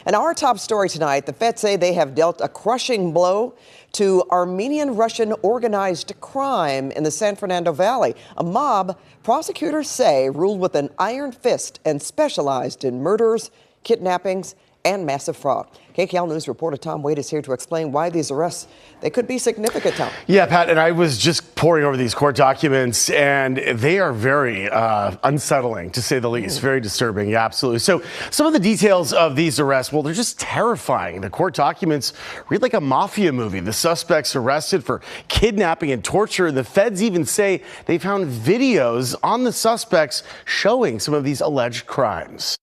And our top story tonight, the feds say they have dealt a crushing blow to Armenian-Russian organized crime in the San Fernando Valley. A mob, prosecutors say, ruled with an iron fist and specialized in murders, kidnappings, and massive fraud. KKL News reporter Tom Wade is here to explain why these arrests, they could be significant, Tom. Yeah, Pat, and I was just poring over these court documents, and they are very unsettling, to say the least. Very disturbing, yeah, absolutely. So some of the details of these arrests, well, they're just terrifying. The court documents read like a mafia movie. The suspects arrested for kidnapping and torture. The feds even say they found videos on the suspects showing some of these alleged crimes.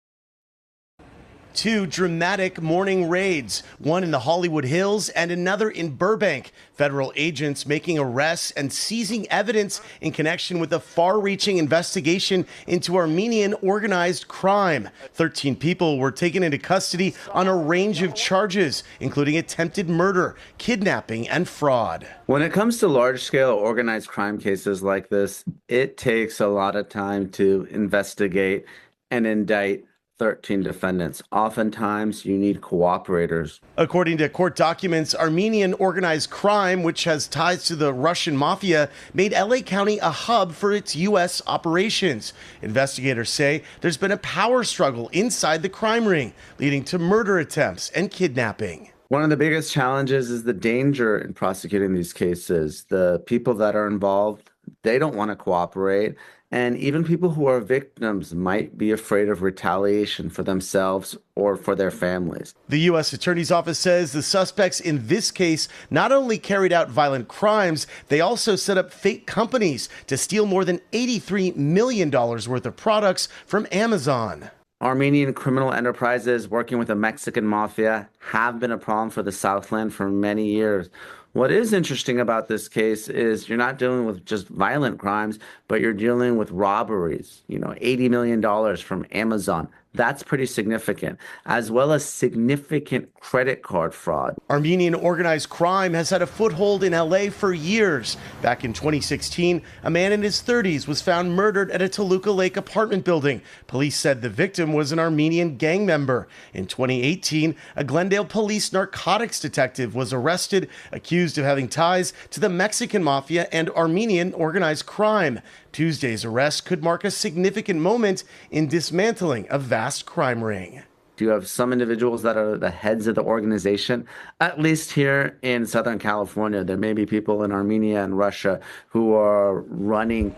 Two dramatic morning raids, one in the Hollywood Hills and another in Burbank. Federal agents making arrests and seizing evidence in connection with a far-reaching investigation into Armenian organized crime. 13 people were taken into custody on a range of charges, including attempted murder, kidnapping, and fraud. When it comes to large-scale organized crime cases like this, it takes a lot of time to investigate and indict 13 defendants. Oftentimes, you need cooperators. According to court documents, Armenian organized crime, which has ties to the Russian mafia, made LA County a hub for its U.S. operations. Investigators say there's been a power struggle inside the crime ring, leading to murder attempts and kidnapping. One of the biggest challenges is the danger in prosecuting these cases. The people that are involved, they don't want to cooperate. And even people who are victims might be afraid of retaliation for themselves or for their families. The U.S. Attorney's Office says the suspects in this case not only carried out violent crimes, they also set up fake companies to steal more than $83 million worth of products from Amazon. Armenian criminal enterprises working with the Mexican mafia have been a problem for the Southland for many years. What is interesting about this case is you're not dealing with just violent crimes, but you're dealing with robberies, $80 million from Amazon. That's pretty significant, as well as significant credit card fraud. Armenian organized crime has had a foothold in LA for years. Back in 2016, a man in his 30s was found murdered at a Toluca Lake apartment building. Police said the victim was an Armenian gang member. In 2018, a Glendale police narcotics detective was arrested, accused of having ties to the Mexican mafia and Armenian organized crime. Tuesday's arrest could mark a significant moment in dismantling a vast crime ring. You have some individuals that are the heads of the organization. At least here in Southern California, there may be people in Armenia and Russia who are running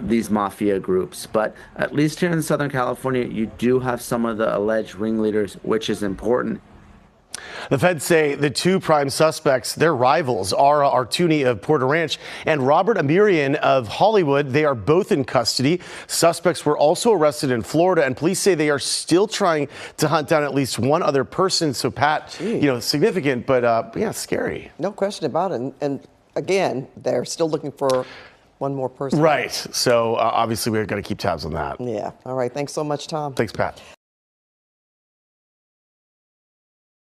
these mafia groups. But at least here in Southern California, you do have some of the alleged ringleaders, which is important. The feds say the two prime suspects, their rivals, Ara Artuni of Porter Ranch and Robert Armenian of Hollywood, they are both in custody. Suspects were also arrested in Florida, and police say they are still trying to hunt down at least one other person. So, Pat, significant, but yeah, scary. No question about it. And again, they're still looking for one more person. Right. So obviously we've got to keep tabs on that. Yeah. All right. Thanks so much, Tom. Thanks, Pat.